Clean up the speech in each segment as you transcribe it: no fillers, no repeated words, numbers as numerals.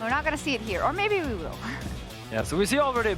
We're not going to see it here, or maybe we will. Yeah, so we see already a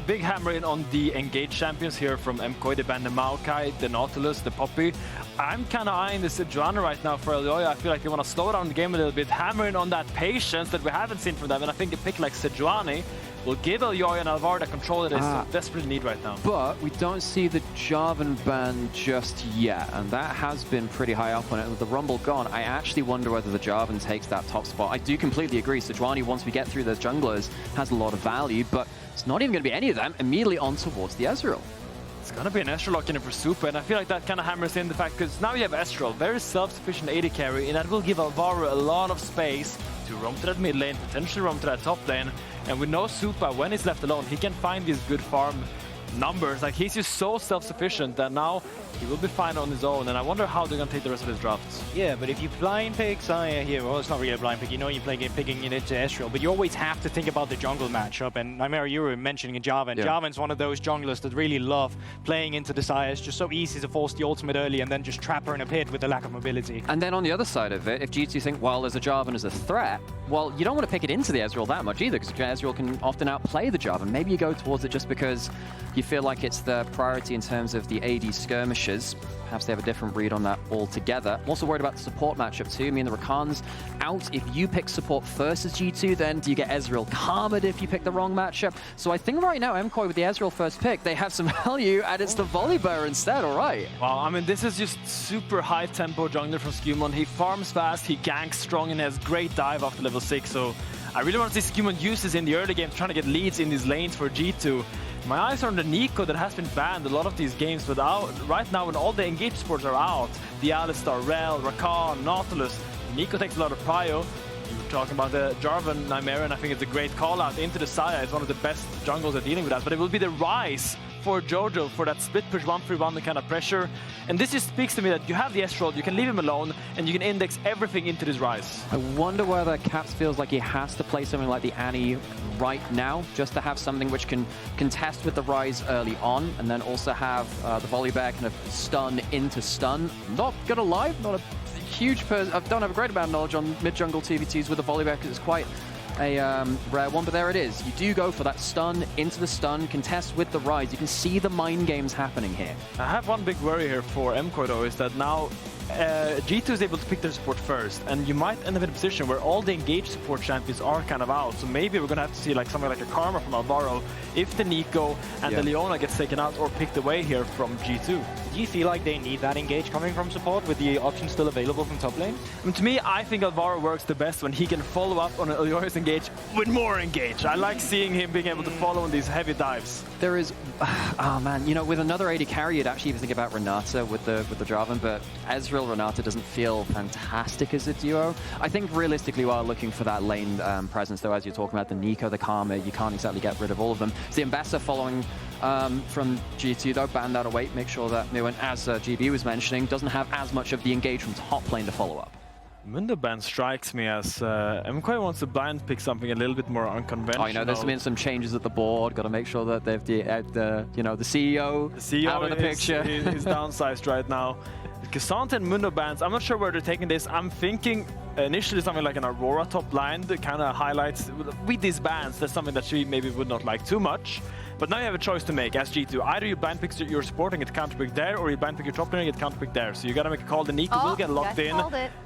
big hammer in on the engaged champions here from MKOI. They banned the Maokai, the Nautilus, the Poppy. I'm kind of eyeing the Sejuani right now for Elyoya. I feel like they want to slow down the game a little bit, hammering on that patience that we haven't seen from them. And I think a pick like Sejuani will give Elyoya and Alvaro the control that they so desperately need right now. But we don't see the Jarvan ban just yet, and that has been pretty high up on it. With the Rumble gone, I actually wonder whether the Jarvan takes that top spot. I do completely agree. Sejuani, once we get through those junglers, has a lot of value, but it's not even going to be any of them immediately on towards the Ezreal. It's going to be an Ezreal lock in for Supa, and I feel like that kind of hammers in the fact because now you have Ezreal, very self-sufficient AD carry, and that will give Alvaro a lot of space to roam to that mid lane, potentially roam to that top lane. And we know Supa, when he's left alone, he can find these good farm numbers. Like, he's just so self-sufficient that now he will be fine on his own. And I wonder how they're going to take the rest of his drafts. Yeah, but if you blind pick Xayah here, well, it's not really a blind pick. You know you're picking it into Ezreal, but you always have to think about the jungle matchup. And Myrwn, you were mentioning Jarvan. Yeah. Jarvan's one of those junglers that really love playing into the Xayah. It's just so easy to force the ultimate early and then just trap her in a pit with the lack of mobility. And then on the other side of it, if G2 think, well, there's a Jarvan as a threat, well, you don't want to pick it into the Ezreal that much either, because Ezreal can often outplay the Jarvan. Maybe you go towards it just because you feel like it's the priority in terms of the AD skirmishes. Perhaps they have a different read on that altogether. I'm also worried about the support matchup too. I mean, the Rakan's out. If you pick support first as G2, then do you get Ezreal karma'd if you pick the wrong matchup? So I think right now, MKOI with the Ezreal first pick, they have some value, and it's the Volibear instead, all right. Wow, I mean, this is just super high-tempo jungler from SkewMond. He farms fast, he ganks strong, and has great dive after level 6. So I really want to see SkewMond use this in the early game, trying to get leads in these lanes for G2. My eyes are on the Neeko that has been banned a lot of these games, but right now when all the engaged supports are out, the Analyst, Rel, Rakan, Nautilus, Neeko takes a lot of prio. You were talking about the Jarvan, Myrwn, I think it's a great call out into the Xayah. It's one of the best jungles at dealing with that, but it will be the Ryze for Jojo for that split push 1-3-1, the kind of pressure. And this just speaks to me that you have the Ezreal, you can leave him alone, and you can index everything into this Ryze. I wonder whether Caps feels like he has to play something like the Annie right now, just to have something which can contest with the Ryze early on, and then also have the Volibear kind of stun into stun. Not gonna lie, not a huge person. I don't have a great amount of knowledge on mid-jungle TVTs with the Volibear because it's quite a rare one, but there it is. You do go for that stun into the stun, contest with the Ryze. You can see the mind games happening here. I have one big worry here for MKOI though, is that now G2 is able to pick their support first, and you might end up in a position where all the engaged support champions are kind of out. So maybe we're gonna have to see like something like a Karma from Alvaro if the Neeko and the Leona gets taken out or picked away here from G2. Do you feel like they need that engage coming from support with the option still available from top lane? I mean, to me, I think Alvaro works the best when he can follow up on Elyoya's engage with more engage. I like seeing him being able to follow on these heavy dives. There is, oh man, you know, with another AD carry, you'd actually even think about Renata with the Jarvan, but Ezreal Renata doesn't feel fantastic as a duo. I think realistically, while looking for that lane presence, though, as you're talking about the Neeko, the Karma, you can't exactly get rid of all of them. It's the Ambassador following from G2, though, banned out of weight, make sure that Myrwn, as GB was mentioning, doesn't have as much of the engage from top lane to follow up. Mundo ban strikes me as MKOI wants to blind pick something a little bit more unconventional. Oh, you know, there's been some changes at the board. Got to make sure that they've the CEO out of the picture. He's downsized right now. Cassandra and Mundo bans, I'm not sure where they're taking this. I'm thinking initially something like an Aurora top line that kind of highlights with these bans. That's something that she maybe would not like too much. But now you have a choice to make as G2. Either you blind pick your support and get counter pick there, or you blind pick your top lane and get counter pick there. So you gotta make a call. The Neeko will get locked in.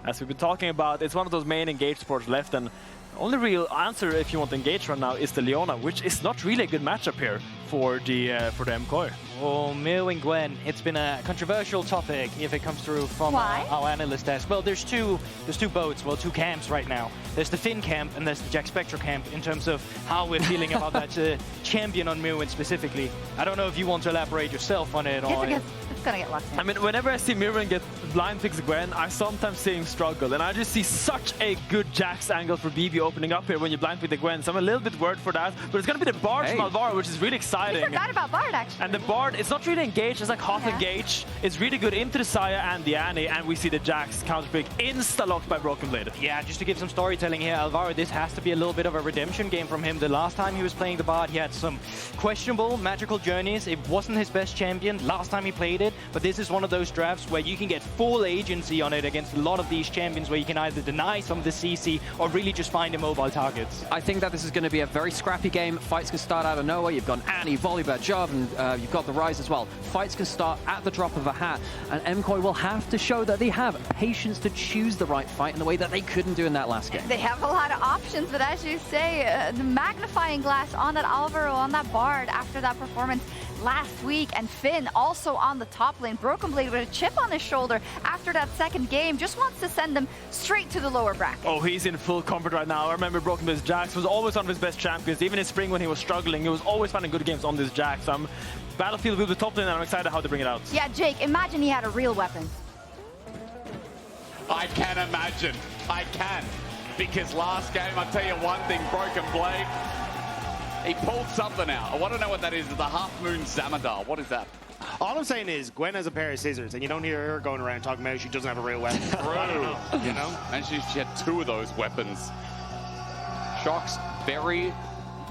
As we've been talking about, it's one of those main engage supports left, and the only real answer if you want to engage right now is the Leona, which is not really a good matchup here for the MKOI. Oh, Myrwn, Gwen, it's been a controversial topic if it comes through from our analyst desk. Well, there's two boats, well, two camps right now. There's the Finn camp and there's the Jack Spectre camp in terms of how we're feeling about that champion on Myrwn specifically. I don't know if you want to elaborate yourself on it. It's gonna get locked in. I mean, whenever I see Myrwn get blind picks Gwen, I sometimes see him struggle, and I just see such a good Jax angle for BB opening up here when you blind pick the Gwen. So I'm a little bit worried for that, but it's gonna be the barge from Alvaro, which is really exciting. exciting. I forgot about Bard, actually. And the Bard, it's not really engaged, it's like half engaged. It's really good into the Xayah and the Annie, and we see the Jax counterpick insta-locked by Broken Blade. Yeah, just to give some storytelling here, Alvaro, this has to be a little bit of a redemption game from him. The last time he was playing the Bard, he had some questionable magical journeys. It wasn't his best champion last time he played it, but this is one of those drafts where you can get full agency on it against a lot of these champions, where you can either deny some of the CC or really just find immobile targets. I think that this is going to be a very scrappy game. Fights can start out of nowhere. You've got Annie, Volibear, Jarvan, you've got the Ryze as well. Fights can start at the drop of a hat, and MKOI will have to show that they have patience to choose the right fight in the way that they couldn't do in that last game. They have a lot of options, but as you say, the magnifying glass on that Alvaro, on that Bard after that performance last week, and Finn also on the top lane. Broken Blade with a chip on his shoulder after that second game, just wants to send them straight to the lower bracket. Oh, he's in full comfort right now. I remember Broken Blade's Jax was always one of his best champions. Even in spring when he was struggling, he was always finding good games on this Jax. Battlefield will be top lane, and I'm excited how they bring it out. Yeah, Jake, imagine he had a real weapon. I can imagine. I can. Because last game, I'll tell you one thing, Broken Blade, he pulled something out. I want to know what that is. The Half Moon Zamadar. What is that? All I'm saying is Gwen has a pair of scissors, and you don't hear her going around talking about she doesn't have a real weapon. True. You know? And she had two of those weapons. Sjokz, very,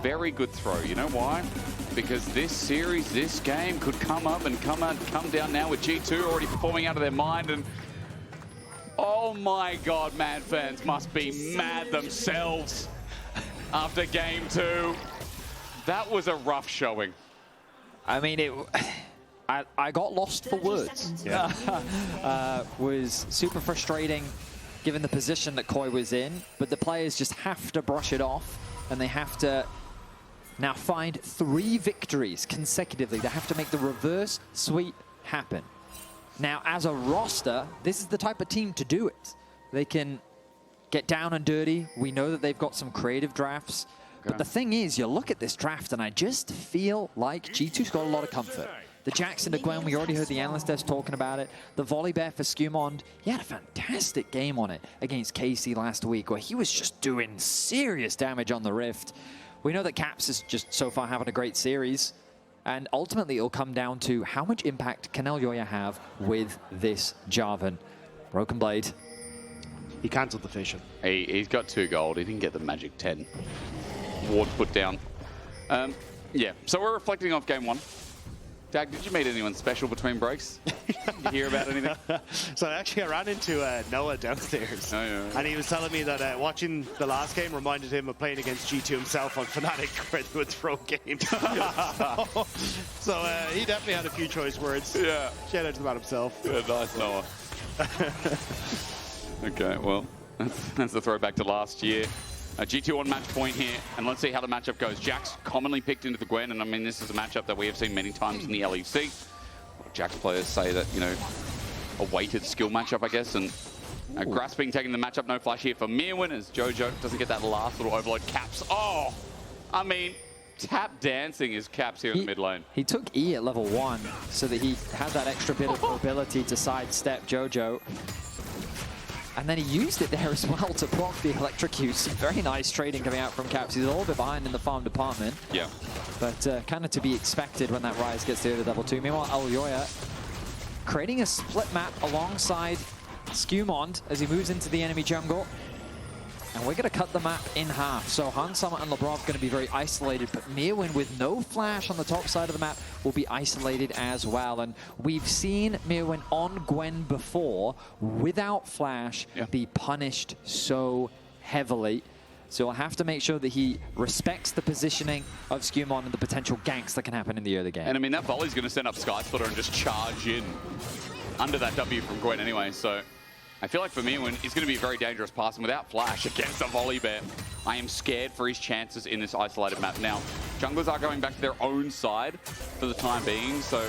very good throw. You know why? Because this series, this game could come up and come down now with G2 already performing out of their mind. And oh my God, Mad fans must be mad themselves after game 2. That was a rough showing. I mean, I got lost for words. Yeah. Was super frustrating given the position that KOI was in, but the players just have to brush it off, and they have to now find 3 victories consecutively. They have to make the reverse sweep happen. Now, as a roster, this is the type of team to do it. They can get down and dirty. We know that they've got some creative drafts. But the thing is, you look at this draft, and I just feel like G2's got a lot of comfort. The Jackson to Gwen, we already heard the Analyst devs talking about it. The Volibear for SkewMond, he had a fantastic game on it against KC last week, where he was just doing serious damage on the Rift. We know that Caps is just so far having a great series, and ultimately it'll come down to how much impact can Elyoya have with this Jarvan. Broken Blade. He cancelled the fishing. He's got 2 gold. He didn't get the magic 10. Ward put down. Yeah, so we're reflecting off game 1. Dag, did you meet anyone special between breaks? Did you hear about anything? So actually I ran into Noah downstairs. Oh, yeah. And he was telling me that watching the last game reminded him of playing against G2 himself on Fnatic, where they would throw games. so he definitely had a few choice words. Yeah. Shout out to the man himself. Yeah, nice, Noah. Okay, well, that's the throwback to last year. G2 on match point here, and let's see how the matchup goes. Jax commonly picked into the Gwen, and I mean, this is a matchup that we have seen many times in the LEC. Jax players say that, you know, a weighted skill matchup, I guess, and Grasping taking the matchup. No flash here for Myrwn as Jojo doesn't get that last little overload. Caps, oh, I mean, tap dancing is Caps here in the mid lane. He took E at level 1 so that he had that extra bit of ability to sidestep Jojo. And then he used it there as well to block the electrocutes. Very nice trading coming out from Caps. He's a little bit behind in the farm department. Yeah. But kind of to be expected when that Ryze gets to the level 2. Meanwhile, Elyoya creating a split map alongside SkewMond as he moves into the enemy jungle. And we're going to cut the map in half. So Hansama and Labrov going to be very isolated, but Myrwn with no flash on the top side of the map will be isolated as well. And we've seen Myrwn on Gwen before, without flash, be punished so heavily. So we'll have to make sure that he respects the positioning of SkewMond and the potential ganks that can happen in the early game. And I mean, that volley's going to send up Sky Splitter and just charge in under that W from Gwen anyway, so I feel like for Myrwn, he's going to be a very dangerous pass, and without flash against a Volibear, I am scared for his chances in this isolated map. Now, junglers are going back to their own side for the time being, so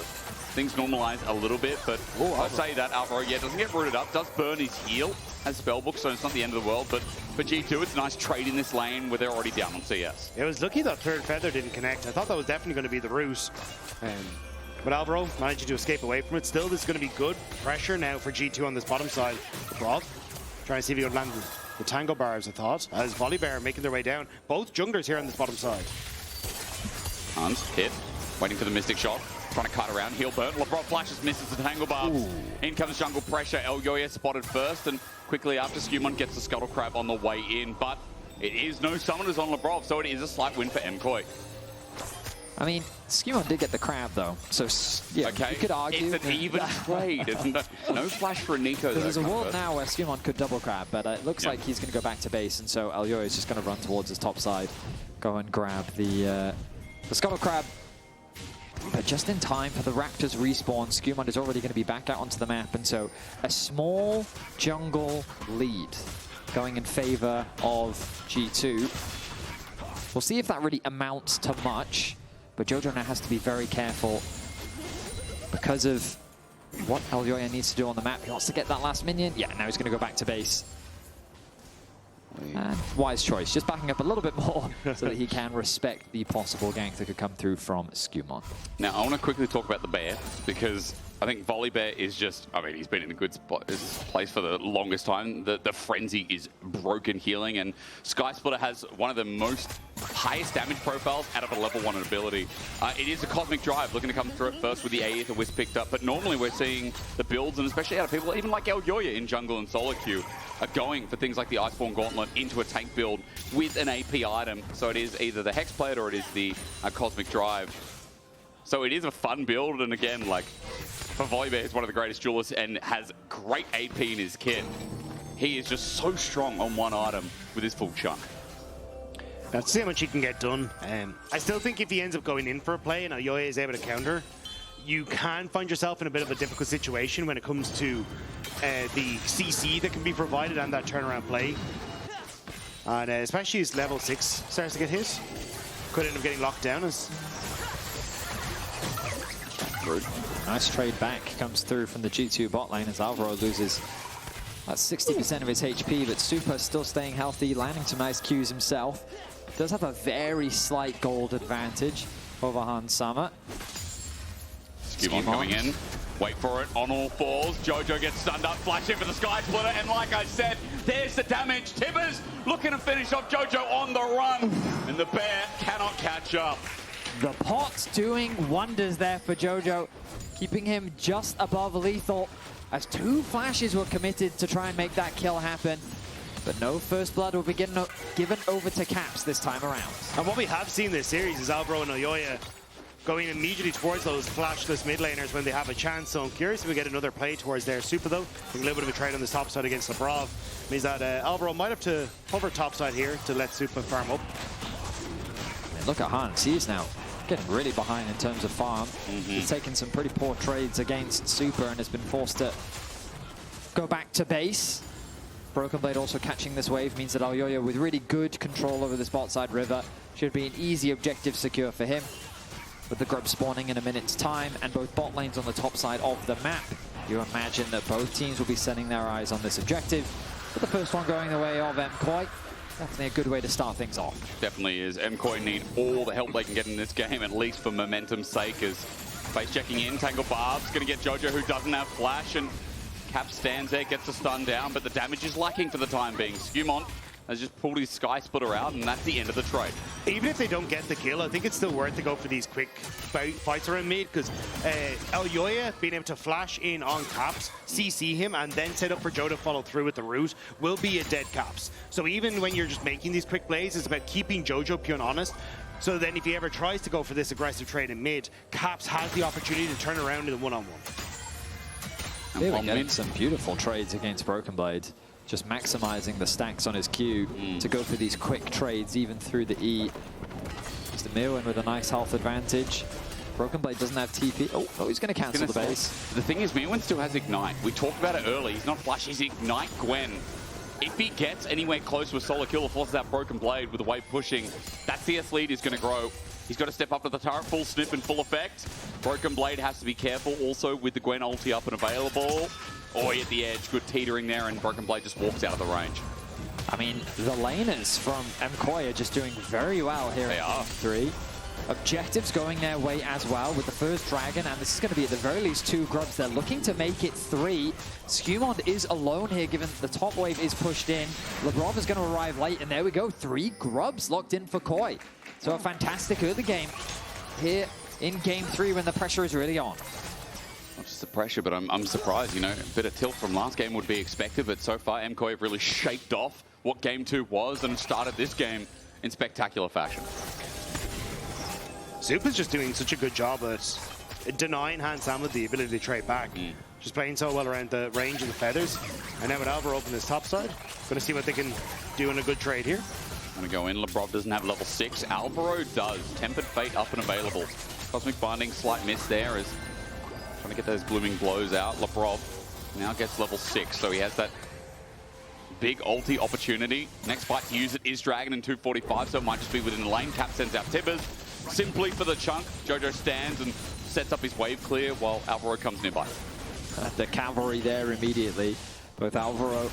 things normalize a little bit, but I'd say that Alvaro, doesn't get rooted up, does burn his heal as Spellbook, so it's not the end of the world, but for G2, it's a nice trade in this lane where they're already down on CS. It was lucky that third feather didn't connect. I thought that was definitely going to be the ruse. But Alvaro managed to escape away from it. Still, this is going to be good pressure now for G2 on this bottom side. Labrov trying to see if he could land the tango bars, I thought, as Volibear making their way down. Both junglers here on this bottom side. Hans hit. Waiting for the Mystic shot. Trying to cut around. Heal burn. Labrov flashes, misses the Tangle Barbs. In comes jungle pressure. Elyoya spotted first, and quickly after SkewMond gets the Scuttle Crab on the way in. But it is no summoners on Labrov, so it is a slight win for MKOI. I mean, SkewMond did get the crab, though. So, yeah, Okay, you could argue. it's an even trade. No flash for Neeko, though. There's a world now where SkewMond could double crab, but it looks like he's going to go back to base, and so Elyoya is just going to run towards his top side, go and grab the Scuttle Crab. But just in time for the Raptors respawn, SkewMond is already going to be back out onto the map, and so a small jungle lead going in favor of G2. We'll see if that really amounts to much, but Jojo now has to be very careful because of what Elyoya needs to do on the map. He wants to get that last minion. Yeah, now he's going to go back to base. And wise choice, just backing up a little bit more so that he can respect the possible gank that could come through from SkewMond. Now, I want to quickly talk about the bear, because I think Volibear is just, I mean, he's been in a good spot, place for the longest time. The frenzy is broken healing, and Skysplitter has one of the highest damage profiles out of a level 1 ability. It is a Cosmic Drive, looking to come through it first with the Aether Wisp picked up, but normally we're seeing the builds, and especially out of people, even like Elyoya in jungle and solo queue, are going for things like the Iceborne Gauntlet into a tank build with an AP item. So it is either the Hex Plate or it is the Cosmic Drive. So it is a fun build, and again, like, for Volibear, he's one of the greatest duelists and has great AP in his kit. He is just so strong on one item with his full chunk. Let's see how much he can get done. I still think if he ends up going in for a play and Elyoya is able to counter, you can find yourself in a bit of a difficult situation when it comes to the CC that can be provided and that turnaround play. And especially as level 6 starts to get hit, could end up getting locked down. Nice trade back comes through from the G2 bot lane as Alvaro loses about 60% of his HP, but Supa still staying healthy, landing some nice Qs himself. Does have a very slight gold advantage over Han Summer. SkewMond coming in. Wait for it on all fours. Jojo gets stunned up, flash in for the Skysplitter, and like I said, there's the damage. Tibbers looking to finish off Jojo on the run, and the bear cannot catch up. The pot's doing wonders there for Jojo, keeping him just above lethal, as 2 flashes were committed to try and make that kill happen. But no first blood will be given over to Caps this time around. And what we have seen this series is Alvaro and Elyoya going immediately towards those flashless mid laners when they have a chance. So I'm curious if we get another play towards their Supa, though. A little bit of a trade on the top side against Labrov means that Alvaro might have to hover top side here to let Supa farm up. And look at Hans, he's now getting really behind in terms of farm. He's taken some pretty poor trades against Supa and has been forced to go back to base. Broken Blade also catching this wave means that Elyoya, with really good control over this bot side river, should be an easy objective secure for him. With the grub spawning in a minute's time and both bot lanes on the top side of the map, you imagine that both teams will be setting their eyes on this objective. But the first one going the way of MKOI, definitely a good way to start things off. Definitely is. MKOI need all the help they can get in this game, at least for momentum's sake, as face checking in, Tangle Barb's going to get Jojo, who doesn't have flash, and Cap stands there, gets a stun down, but the damage is lacking for the time being. SkewMond has just pulled his Skysplitter out, and that's the end of the trade. Even if they don't get the kill, I think it's still worth to go for these quick fights around mid, because Elyoya being able to flash in on Caps, CC him, and then set up for Joe to follow through with the root will be a dead Caps. So even when you're just making these quick plays, it's about keeping Jojopyun honest. So then if he ever tries to go for this aggressive trade in mid, Caps has the opportunity to turn around in a one-on-one. Here we're getting some beautiful trades against Broken Blade. Just maximizing the stacks on his Q to go for these quick trades, even through the E. Mr. Myrwn with a nice health advantage. Broken Blade doesn't have TP. Oh, he's going to cancel the base. The thing is, Myrwn still has Ignite. We talked about it early. He's not flash, he's Ignite Gwen. If he gets anywhere close to a solo kill or forces out Broken Blade with the wave pushing, that CS lead is going to grow. He's got to step up to the turret, full snip and full effect. Broken Blade has to be careful also with the Gwen ulti up and available. Oi at the edge, good teetering there, and Broken Blade just walks out of the range. I mean, the laners from MKOI are just doing very well here in Game 3. Objectives going their way as well with the first dragon, and this is going to be at the very least 2 grubs. They're looking to make it 3. SkewMond is alone here, given the top wave is pushed in. Labrov is going to arrive late, and there we go. 3 grubs locked in for KOI. So a fantastic early game here in Game 3 when the pressure is really on. Not just the pressure, but I'm surprised, you know, a bit of tilt from last game would be expected, but so far MKOI have really shaped off what Game 2 was and started this game in spectacular fashion. Supa's just doing such a good job at denying Hans Hamlet the ability to trade back. Just playing so well around the range and the feathers. And now with Alvaro open his top side, going to see what they can do in a good trade here. Going to go in. Labrov doesn't have level 6. Alvaro does. Tempered Fate up and available. Cosmic Binding, slight miss there as trying to get those blooming blows out. Labrov now gets level 6, so he has that big ulti opportunity. Next fight to use it is Dragon in 245, so it might just be within the lane. Cap sends out Tibbers. Simply for the chunk, Jojo stands and sets up his wave clear while Alvaro comes nearby. The cavalry there immediately. Both Alvaro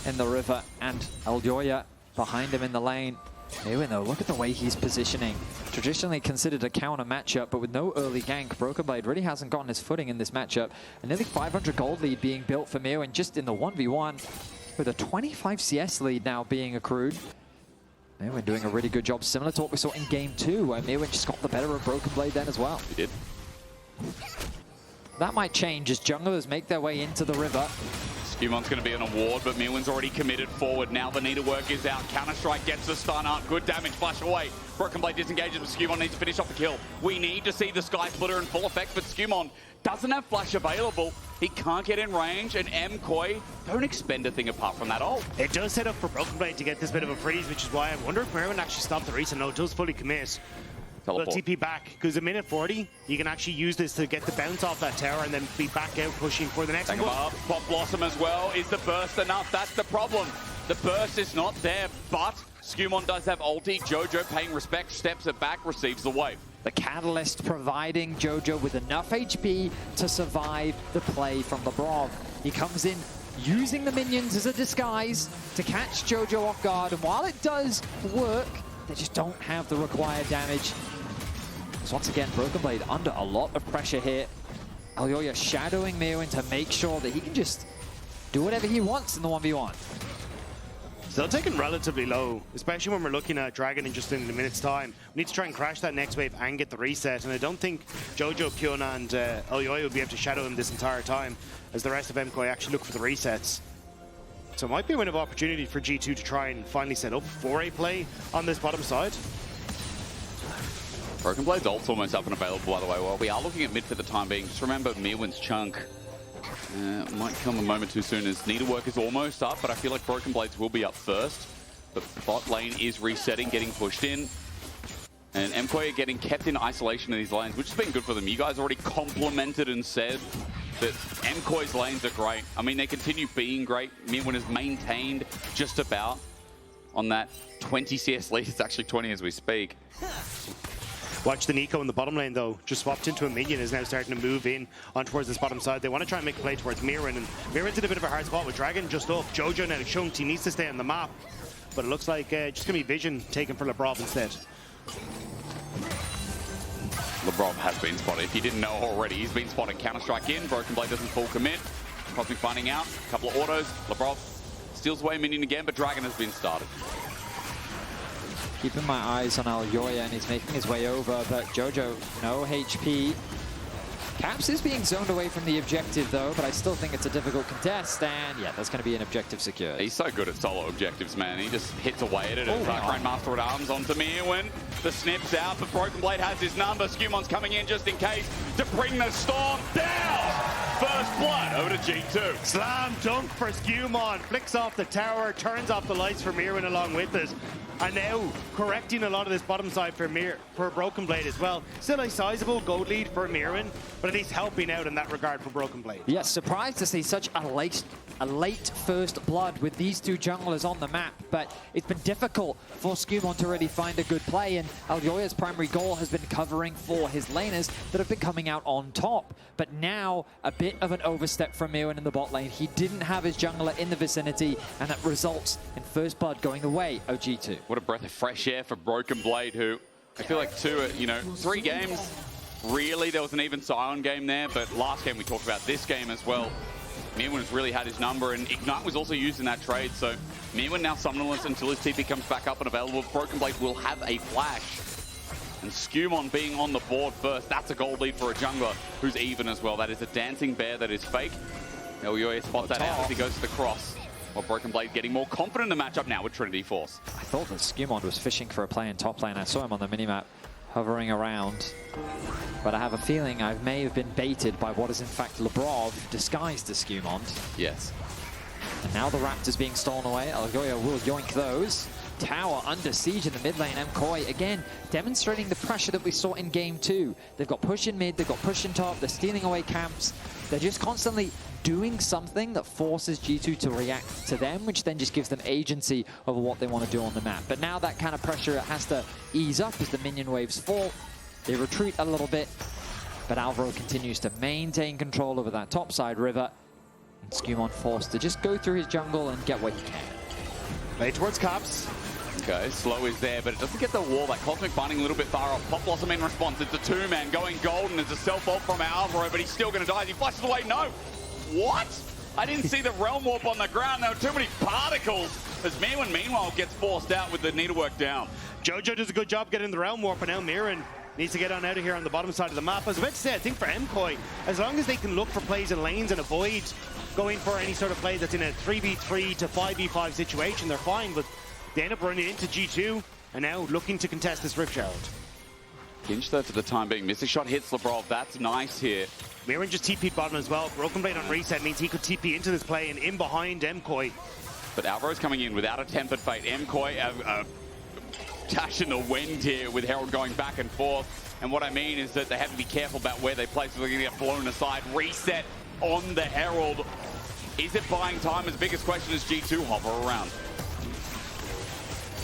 in the river and Elyoya behind him in the lane. Myrwn though, look at the way he's positioning. Traditionally considered a counter matchup, but with no early gank, Broken Blade really hasn't gotten his footing in this matchup. A nearly 500 gold lead being built for Myrwn just in the 1v1, with a 25 CS lead now being accrued. Myrwn doing a really good job, similar to what we saw in Game 2, where Myrwn just got the better of Broken Blade then as well. He did. That might change as junglers make their way into the river. SkewMond's going to be an award, but Myrwn's already committed forward. Now the needlework is out. Counter-Strike gets the stun up. Good damage, flash away. Broken Blade disengages, but SkewMond needs to finish off the kill. We need to see the Sky Splitter in full effect, but SkewMond doesn't have flash available. He can't get in range, and MKOI don't expend a thing apart from that ult. It does set up for Broken Blade to get this bit of a freeze, which is why I wonder if Myrwn actually stopped the reset. No, it does fully commit. Teleport. They'll TP back, because a minute 40, you can actually use this to get the bounce off that tower and then be back out pushing for the next one. Pop Blossom as well. Is the burst enough? That's the problem. The burst is not there, but SkewMond does have ulti. Jojo paying respect, steps it back, receives the wave. The Catalyst providing Jojo with enough HP to survive the play from Labrov. He comes in using the minions as a disguise to catch Jojo off guard, and while it does work, they just don't have the required damage. So once again, Broken Blade under a lot of pressure here. Elyoya shadowing Myrwn to make sure that he can just do whatever he wants in the 1v1. Still taken relatively low, especially when we're looking at Dragon in just in a minute's time. We need to try and crash that next wave and get the reset, and I don't think Jojopyun and Elyoya will be able to shadow him this entire time, as the rest of MKOI actually look for the resets. So it might be a window of opportunity for G2 to try and finally set up for a play on this bottom side. Broken Blade's ult's almost up and available, by the way. Well, we are looking at mid for the time being. Just remember, Myrwn's chunk might come a moment too soon, as Needlework is almost up, but I feel like Broken Blades will be up first. The bot lane is resetting, getting pushed in. And MKOI are getting kept in isolation in these lanes, which has been good for them. You guys already complimented and said that MKOI's lanes are great. I mean, they continue being great. Myrwn has maintained just about on that 20 CS lead. It's actually 20 as we speak. Watch the Neeko in the bottom lane, though. Just swapped into a minion, is now starting to move in on towards this bottom side. They want to try and make a play towards Myrwn, and Myrwn's in a bit of a hard spot with Dragon just up. Jojo now chunked. He needs to stay on the map, but it looks like just going to be Vision taken for Labrov instead. Labrov has been spotted. If you didn't know already, he's been spotted. Counter-Strike in. Broken Blade doesn't full commit. Cosmic finding out. A couple of autos. Labrov steals away minion again, but Dragon has been started. Keeping my eyes on Elyoya, and he's making his way over, but Jojo, no HP. Caps is being zoned away from the objective, though, but I still think it's a difficult contest, and yeah, that's going to be an objective secured. He's so good at solo objectives, man. He just hits away at it. Grandmaster at Arms onto Myrwn. The snip's out, but Broken Blade has his number. SkewMond's coming in just in case to bring the storm down. First blood over to G2. Slam dunk for SkewMond. Flicks off the tower, turns off the lights for Myrwn along with it. And now correcting a lot of this bottom side for Broken Blade as well. Still a sizable gold lead for Myrwn, but at least helping out in that regard for Broken Blade. Yes, surprised to see such a late first blood with these two junglers on the map, but it's been difficult for SkewMond to really find a good play, and Elyoya's primary goal has been covering for his laners that have been coming out on top. But now, a bit of an overstep from Myrwn in the bot lane. He didn't have his jungler in the vicinity, and that results in first blood going the way of G2. What a breath of fresh air for Broken Blade, who I feel like 3 games, really, there was an even Sion game there, but last game we talked about this game as well. Myrwn has really had his number, and Ignite was also used in that trade, so Myrwn now summonerless until his TP comes back up and available. Broken Blade will have a flash. And SkewMond being on the board first, that's a gold lead for a jungler who's even as well. That is a dancing bear that is fake. Elyoya spots that out as he goes to the cross. While Broken Blade getting more confident in the matchup now with Trinity Force. I thought that SkewMond was fishing for a play in top lane. I saw him on the minimap hovering around. But I have a feeling I may have been baited by what is in fact Labrov disguised as SkewMond. Yes. And now the Raptors being stolen away. Elyoya will yoink those. Tower under siege in the mid lane. MKOI again demonstrating the pressure that we saw in game 2. They've got push in mid, they've got push in top, they're stealing away camps. They're just constantly doing something that forces G2 to react to them, which then just gives them agency over what they want to do on the map. But now that kind of pressure has to ease up as the minion waves fall. They retreat a little bit, but Alvaro continues to maintain control over that topside river. And SkewMond forced to just go through his jungle and get what he can. Play towards Caps. Okay, slow is there, but it doesn't get the wall. That Cosmic Binding a little bit far off. Pop Blossom in response. It's a two-man going golden. It's a self-ult from Alvaro, but he's still going to die. He flashes away. No! What? I didn't see the Realm Warp on the ground. There were too many particles as Myrwn, meanwhile, gets forced out with the needlework down. Jojo does a good job getting the Realm Warp, and now Myrwn needs to get on out of here on the bottom side of the map. I was about to say, I think for MKOI, as long as they can look for plays in lanes and avoid going for any sort of play that's in a 3v3 to 5v5 situation, they're fine, but they end up running into G2 and now looking to contest this Rift Shroud. Pinch though for the time being. Missing shot hits Labrov. That's nice here. Myrwn just TP'd bottom as well. Broken Blade on reset means he could TP into this play and in behind MKOI. But Alvaro's coming in without a Tempered Fate. MKOI dash in the wind here with Herald going back and forth. And what I mean is that they have to be careful about where they place. They're going to get blown aside. Reset on the Herald. Is it buying time? His biggest question is G2 hover around.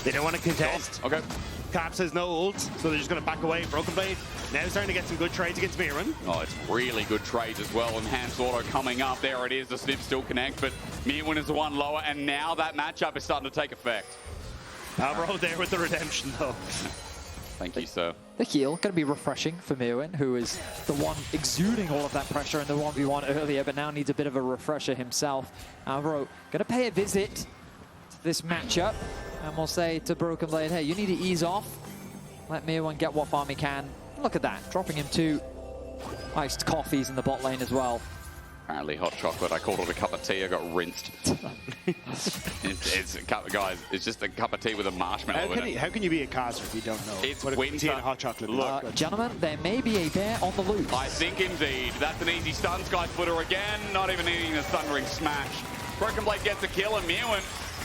They don't want to contest. Okay. Caps has no ult, so they're just going to back away. Broken Blade now starting to get some good trades against Myrwn. Oh, it's really good trades as well. Enhanced auto coming up. There it is. The snip still connect, but Myrwn is the one lower, and now that matchup is starting to take effect. Alvaro there with the redemption, though. Thank you, sir. The heal going to be refreshing for Myrwn, who is the one exuding all of that pressure in the 1v1 earlier, but now needs a bit of a refresher himself. Alvaro going to pay a visit to this matchup, and we'll say to Broken Blade, hey, you need to ease off. Let Myrwn get what farm he can. Look at that, dropping him 2 iced coffees in the bot lane as well. Apparently hot chocolate. I called it a cup of tea. I got rinsed. it's a cup, guys. It's just a cup of tea with a marshmallow in it. How can you be a caster if you don't know? It's what winter. Tea and hot chocolate. Look, gentlemen, there may be a bear on the loose. I think indeed. That's an easy stun. Sky Splitter again. Not even needing a Thundering Smash. Broken Blade gets a kill, and Myrwn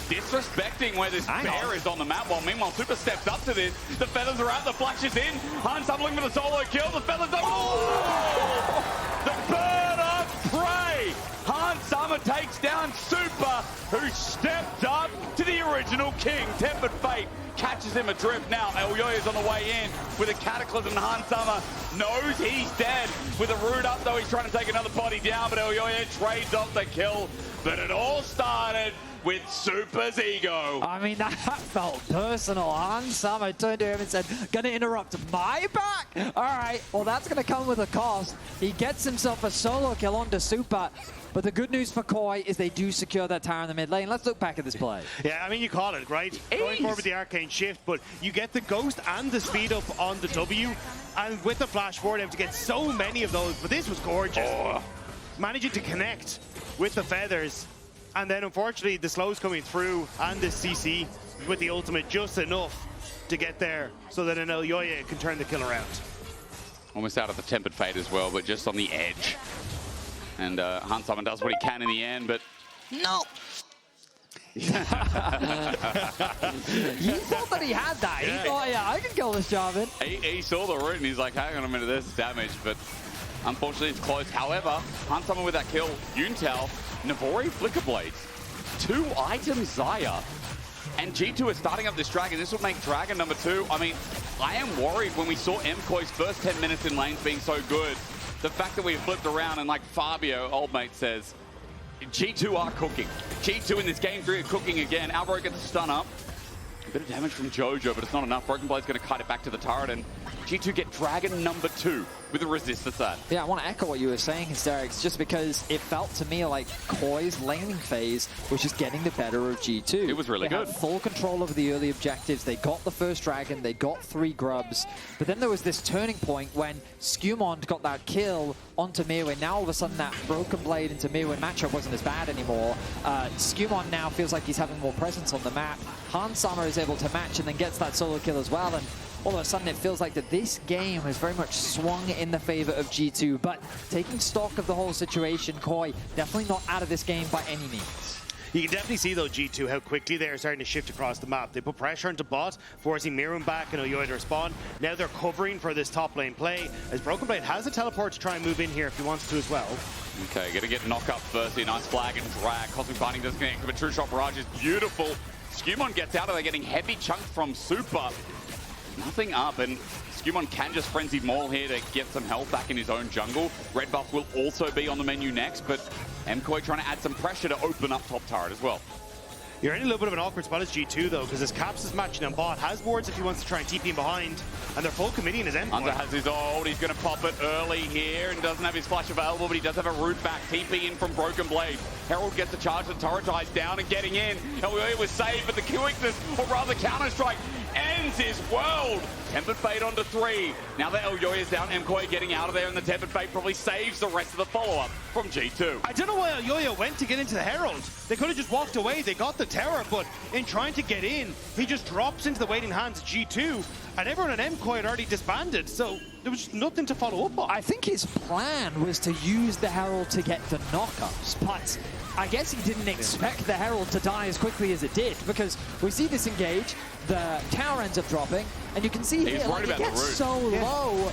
disrespecting where this bear is on the map, while meanwhile Supa steps up to this. The feathers are out, the flash is in. Hans up looking for the solo kill. The feathers are... Oh! The bird of prey! Hans Summer takes down Supa, who stepped up to the original king. Tempered Fate catches him adrift now. Elyoya's on the way in with a Cataclysm. Hans Summer knows he's dead. With a root up, though, he's trying to take another body down, but Elyoya trades off the kill. But it all started with Supa's ego. I mean, that felt personal. Hans Summer turned to him and said, gonna interrupt my back? All right, well, that's gonna come with a cost. He gets himself a solo kill onto Supa. But the good news for KOI is they do secure that tower in the mid lane. Let's look back at this play. Yeah, I mean, you call it, right? Going forward with the Arcane Shift, but you get the Ghost and the speed up on the W, and with the flash forward, able to get so many of those, but this was gorgeous. Oh. Managing to connect with the feathers, and then unfortunately the slows coming through, and the CC with the ultimate just enough to get there, so that an Elyoya can turn the kill around. Almost out of the Tempered Fate as well, but just on the edge. And Hans Summer does what he can in the end, but no. You thought that he had that. Yeah. He thought, yeah, I can kill this Jarvan. He saw the root and he's like, hang on a minute, there's damage, but unfortunately it's close. However, Hans Summer with that kill, Yuntal, Navori Flicker Blades, 2 items Xayah. And G2 is starting up this dragon. This will make dragon number 2. I mean, I am worried when we saw MKOI's first 10 minutes in lanes being so good. The fact that we flipped around and like Fabio, old mate, says, G2 are cooking. G2 in this game 3 are cooking again. Alvaro gets a stun up. A bit of damage from Jojo, but it's not enough. Broken Blade's going to kite it back to the turret, and G2 get Dragon number 2 with a resist at that. Yeah, I want to echo what you were saying, Hysterics, just because it felt to me like KOI's laning phase was just getting the better of G2. It was really good. They had full control over the early objectives. They got the first dragon, they got 3 grubs, but then there was this turning point when SkewMond got that kill onto Myrwn. Now all of a sudden that Broken Blade into Myrwn matchup wasn't as bad anymore. SkewMond now feels like he's having more presence on the map. Summer is able to match and then gets that solo kill as well, and all of a sudden it feels like that this game has very much swung in the favor of G2, but taking stock of the whole situation, KOI definitely not out of this game by any means. You can definitely see, though, G2, how quickly they're starting to shift across the map. They put pressure into bot, forcing Myrwn back and Elyoya to respond. Now they're covering for this top lane play, as Broken Blade has a teleport to try and move in here if he wants to as well. Okay, gonna get knock up first. A nice flag and drag. Cosmic Binding doesn't connect, but True Shot Barrage is beautiful. SkewMond gets out of there, getting heavy chunks from Supa. Nothing up, and SkewMond can just Frenzy Maul here to get some health back in his own jungle. Red buff will also be on the menu next, but MKOI trying to add some pressure to open up top turret as well. You're in a little bit of an awkward spot as G2, though, because his Caps is matching on bot, has wards if he wants to try and TP him behind, and they're full committing his end. Hunter has his ult, he's going to pop it early here, and doesn't have his flash available, but he does have a root back. TP in from Broken Blade. Herald gets the charge, the turret dies down and getting in. Elyoya was saved, but the quickness, or rather Counter-Strike, ends his world. Tempered Fate onto 3. Now that Elyoya's down, MKOI getting out of there, and the Tempered Fate probably saves the rest of the follow-up from G2. I don't know why Elyoya went to get into the Herald. They could have just walked away. They got the tower, but in trying to get in, he just drops into the waiting hands of G2, and everyone at MKOI had already disbanded, so there was just nothing to follow up on. I think his plan was to use the Herald to get the knockups, but I guess he didn't expect the Herald to die as quickly as it did, because we see this engage, the tower ends up dropping, and you can see here, like, it gets so low,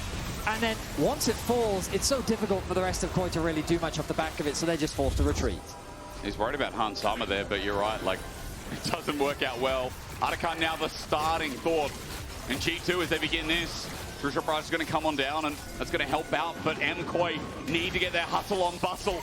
and then once it falls, it's so difficult for the rest of KOI to really do much off the back of it, so they're just forced to retreat. He's worried about Han Summer there, but you're right, like, it doesn't work out well. Artican now the starting thought, and G2 as they begin this, True Shot Barrage is going to come on down, and that's going to help out, but MKOI need to get their hustle on bustle.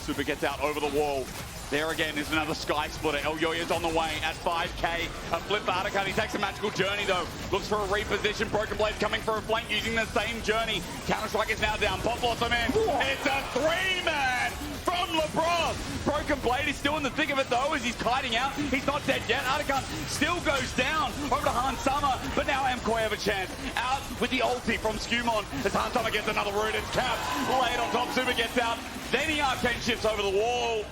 Supa gets out over the wall. There again is another Sky Splitter. Elyoya's on the way at 5k. A flip for Artican. He takes a magical journey though. Looks for a reposition. Broken Blade coming for a flank using the same journey. Counter-Strike is now down. Pop Blossom in. It's a 3-man from Labrov. Broken Blade is still in the thick of it though as he's kiting out. He's not dead yet. Artican still goes down over to Han Summer, but now MKOI have a chance. Out with the ulti from SkewMond as Han Summer gets another root. It's capped. Laid on top. Supa gets out. Then he arcane shifts over the wall.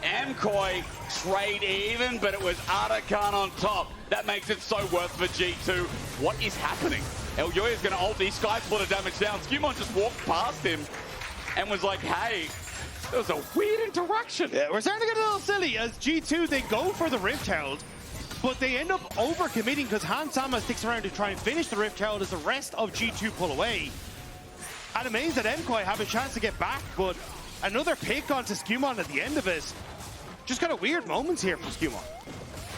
MKOI trade even, but it was Artican on top. That makes it so worth for G2. What is happening? Elyoya's going to ult these Sky Splitter damage down. SkewMond just walked past him and was like, hey, there was a weird interaction. Yeah, we're starting to get a little silly as G2, they go for the Rift Herald, but they end up over-committing because Han Sama sticks around to try and finish the Rift Herald as the rest of G2 pull away. I'm amazed that MKOI have a chance to get back, but another pick onto SkewMond at the end of it. Just kind of weird moments here from SkewMond.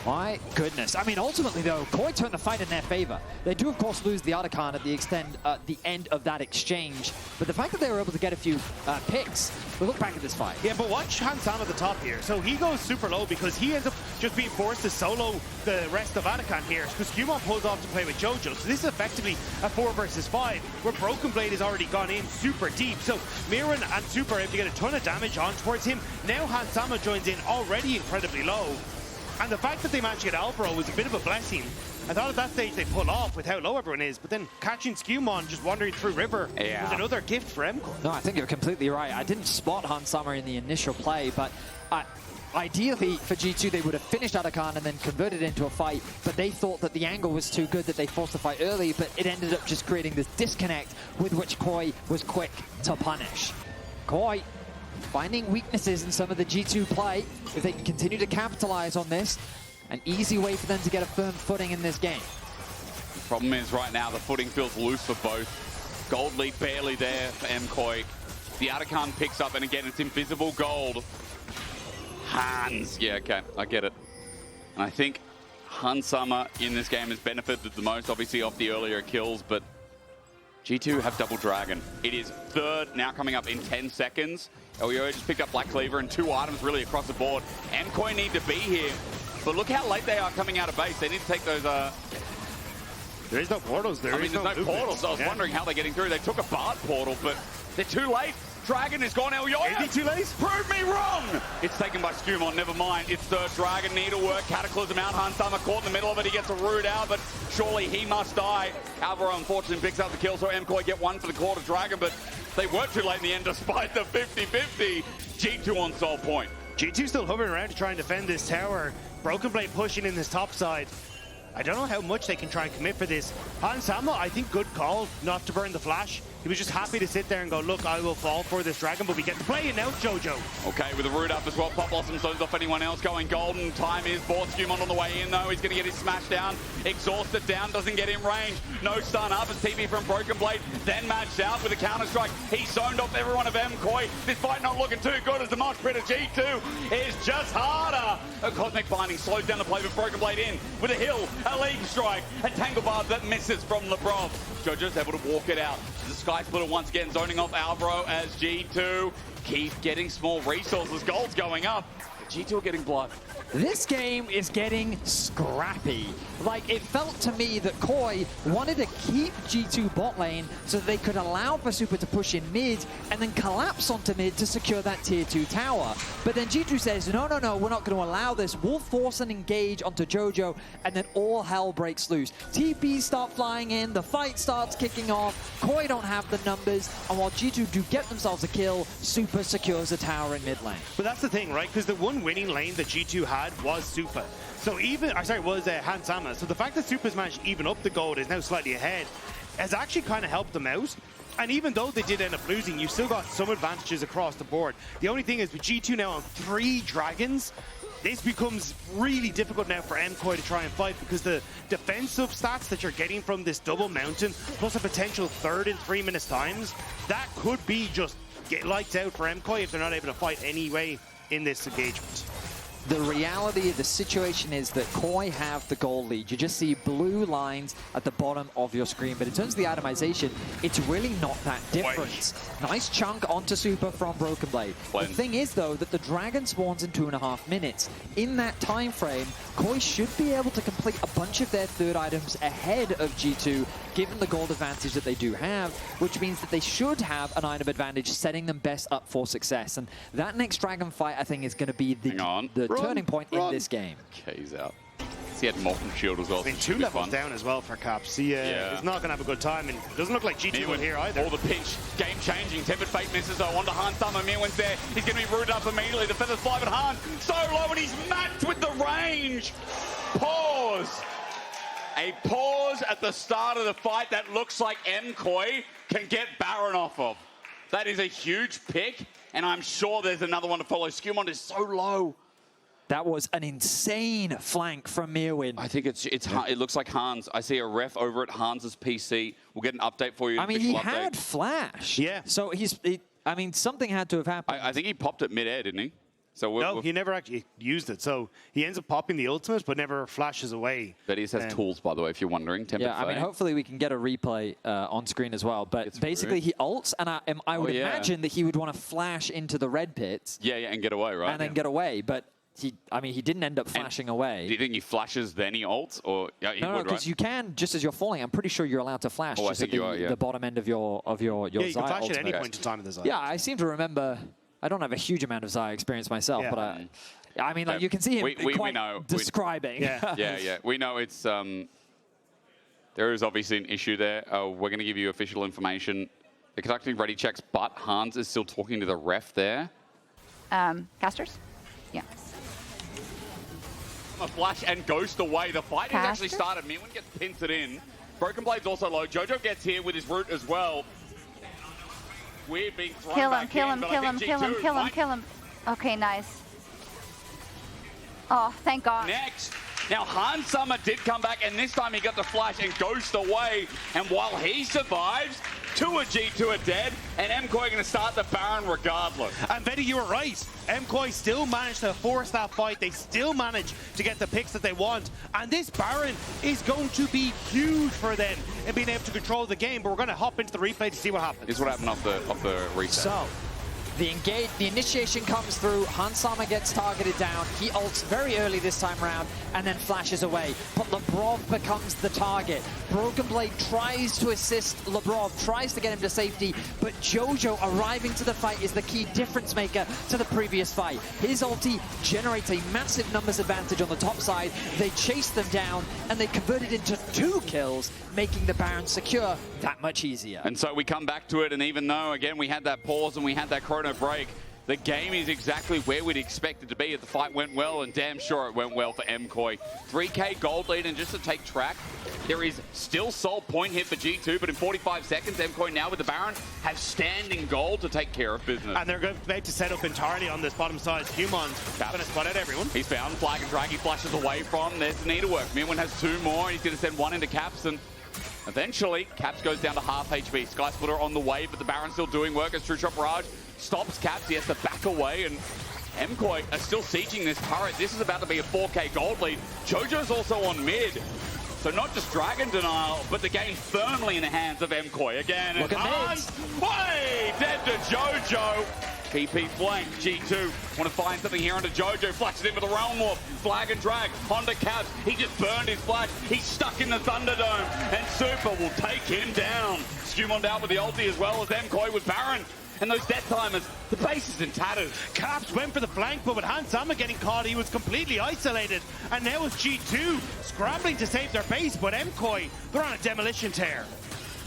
My goodness. I mean, ultimately, though, KOI turned the fight in their favor. They do, of course, lose the Artican at the end of that exchange. But the fact that they were able to get a few picks, we look back at this fight. Yeah, but watch Han Sam at the top here. So he goes super low because he ends up just being forced to solo the rest of Artican here. Because SkewMond pulls off to play with Jojo. So this is effectively a 4 versus 5, where Broken Blade has already gone in super deep. So Myrwn and Supa are able to get a ton of damage on towards him. Now Han Sama joins in already incredibly low. And the fact that they managed to get Alvaro was a bit of a blessing. I thought at that stage they pull off with how low everyone is, but then catching SkewMond just wandering through River was another gift for MKOI. No, I think you're completely right. I didn't spot Han Summer in the initial play, but ideally for G2 they would have finished Artican and then converted it into a fight, but they thought that the angle was too good that they forced the fight early, but it ended up just creating this disconnect with which KOI was quick to punish. KOI finding weaknesses in some of the G2 play. If they can continue to capitalize on this, an easy way for them to get a firm footing in this game. The problem is right now the footing feels loose for both. Gold lead barely there for MKOI. The Artican picks up, and again, it's invisible gold. Hans. Yeah, okay, I get it. And I think Han Summer in this game has benefited the most, obviously, off the earlier kills, but G2 have double dragon. It is third, now coming up in 10 seconds. Elyoya just picked up Black Cleaver and 2 items really across the board. MKOI need to be here, but look how late they are coming out of base. They need to take those There is no portals. There's no portals. I was wondering how they're getting through. They took a Bard portal, but they're too late. Dragon is gone. Elyoya. Is he too late? Prove me wrong. It's taken by SkewMond. Never mind. It's the Dragon needlework. Cataclysm out. Hansama caught in the middle of it. He gets a root out, but surely he must die. Alvaro unfortunately picks up the kill, so MKOI get one for the quarter Dragon, but they weren't too late in the end despite the 50-50. G2 on sole point. G2 still hovering around to try and defend this tower. Broken Blade pushing in this top side. I don't know how much they can try and commit for this. Hansama, I think good call not to burn the flash. He was just happy to sit there and go, look, I will fall for this Dragon, but we get to play it now, Jojo. Okay, with the root up as well, Pop Blossom zones off anyone else going golden. Time is bought. SkewMond on the way in, though. He's going to get his smash down. Exhausted down, doesn't get in range. No stun up as TP from Broken Blade. Then matched out with a counter-strike. He zoned off everyone of MKOI. This fight not looking too good as the mosh pit of G2 is just harder. A Cosmic Binding slows down the play with Broken Blade in with a hill, a league strike, a Tangle Barb that misses from Labrov. Jojo's able to walk it out. The Sky Splitter once again zoning off Alvaro as G2 keep getting small resources. Gold's going up. G2 are getting blood. This game is getting scrappy. Like, it felt to me that KOI wanted to keep G2 bot lane so that they could allow for Supa to push in mid and then collapse onto mid to secure that tier 2 tower. But then G2 says, no, no, no, we're not going to allow this. We'll force an engage onto Jojo, and then all hell breaks loose. TPs start flying in, the fight starts kicking off, KOI don't have the numbers, and while G2 do get themselves a kill, Supa secures a tower in mid lane. But that's the thing, right? Because the one winning lane that G2 had was Supa. So even, was Hansama. So the fact that Supa's managed to even up the gold is now slightly ahead has actually kind of helped them out. And even though they did end up losing, you still got some advantages across the board. The only thing is with G2 now on 3 dragons, this becomes really difficult now for MKOI to try and fight because the defensive stats that you're getting from this double mountain, plus a potential third in 3 minutes times, that could be just get lights out for MKOI if they're not able to fight anyway in this engagement. The reality of the situation is that KOI have the goal lead. You just see blue lines at the bottom of your screen. But in terms of the itemization, it's really not that different. Nice chunk onto Supa from Broken Blade. The thing is, though, that the dragon spawns in 2.5 minutes. In that time frame, KOI should be able to complete a bunch of their third items ahead of G2, given the gold advantage that they do have, which means that they should have an item advantage, setting them best up for success. And that next dragon fight, I think, is going to be the turning point in this game. Okay, he's out. He had Molten Shield as well. I mean, 2 levels down as well for Caps. He is not going to have a good time, and it doesn't look like G2 will here either. All the pinch, game-changing. Tempered Fate misses, though, onto Hansama. Myrwn's there. He's going to be rooted up immediately. The feathers fly, but Han so low, and he's matched with the range. Pause. A pause at the start of the fight that looks like MKOI can get Baron off of. That is a huge pick, and I'm sure there's another one to follow. SkewMond is so low. That was an insane flank from Myrwn. I think it looks like Hans. I see a ref over at Hans's PC. We'll get an update for you. I mean, he had flash. Yeah. So I mean, something had to have happened. I think he popped it mid-air, didn't he? So no, he never actually used it. So he ends up popping the ultimate, but never flashes away. But he has tools, by the way, if you're wondering. Yeah, I mean, hopefully we can get a replay on screen as well. But basically, he ults, and I would imagine that he would want to flash into the red pits. Yeah, and get away, right? And then get away. But he didn't end up flashing away. Do you think he flashes then he ults, or no, because you can just as you're falling. I'm pretty sure you're allowed to flash just at the bottom end of your Yeah, you Xayah can flash ultimate. at any point in time in the Xayah. Yeah, I seem to remember. I don't have a huge amount of Xayah experience myself, but I mean, like you can see him quite describing. Yeah. We know it's there is obviously an issue there. We're going to give you official information. They're conducting ready checks, but Hans is still talking to the ref there. Casters? Yeah. A flash and ghost away. The fight has actually started. Myrwn gets pincered in. Broken Blade's also low. Jojo gets here with his root as well. Weird being thrown kill him. Okay, nice. Oh, thank God. Next. Now, Hansama did come back, and this time he got the flash and ghost away. And while he survives, 2 of G2 are dead, and MKOI are going to start the Baron regardless. And Betty, you were right. MKOI still managed to force that fight. They still managed to get the picks that they want. And this Baron is going to be huge for them in being able to control the game. But we're going to hop into the replay to see what happens. This is what happened off the reset. So, The initiation comes through, Hansama gets targeted down, he ults very early this time round, and then flashes away. But Labrov becomes the target. Broken Blade tries to assist Labrov, tries to get him to safety, but Jojo arriving to the fight is the key difference maker to the previous fight. His ulti generates a massive numbers advantage on the top side, they chase them down, and they convert it into 2 kills, making the Baron secure that much easier. And so we come back to it, and even though, again, we had that pause and we had that chrono break, the game is exactly where we'd expect it to be. The fight went well, and damn sure it went well for MKOI. 3K gold lead, and just to take track, there is still sole point here for G2, but in 45 seconds, MKOI now with the Baron have standing gold to take care of business. And they're about to set up entirely on this bottom side. SkewMond going to spot out everyone. He's found Flag and Drag, he flashes away from. There's the needlework. Myrwn has 2 more, and he's going to send 1 into Caps, and eventually, Caps goes down to half HP. Sky Splitter on the way, but the Baron's still doing work as True Shot Barrage stops Caps. He has to back away, and MKOI are still sieging this turret. This is about to be a 4K gold lead. Jojo's also on mid. So not just Dragon Denial, but the game firmly in the hands of MKOI again. Look at mid. Way dead to Jojo. PP flank, G2 want to find something here under Jojo, flashes in with the Realm Warp, Flag and Drag, Honda Caps, he just burned his flag, he's stuck in the Thunderdome, and Supa will take him down. SkewMond out with the ulti as well as MKOI with Baron. And those death timers, the base is in tatters. Caps went for the flank, but with Hansama getting caught, he was completely isolated. And now it's G2 scrambling to save their base, but MKOI, they're on a demolition tear.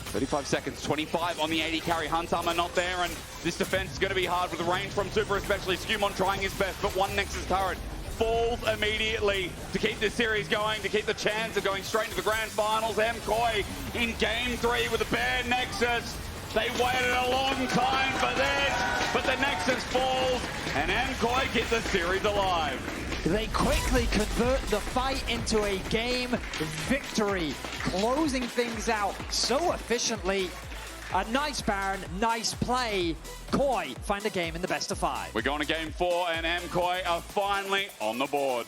35 seconds, 25 on the 80 carry. Hansama not there, and this defense is going to be hard with the range from Supa, especially. SkewMond trying his best, but one Nexus turret falls immediately to keep this series going, to keep the chance of going straight to the grand finals. MKOI in game 3 with a bare Nexus. They waited a long time for this, but the Nexus falls, and MKOI get the series alive. They quickly convert the fight into a game victory, closing things out so efficiently. A nice Baron, nice play. KOI find the game in the best of 5. We're going to game 4, and MKOI are finally on the board.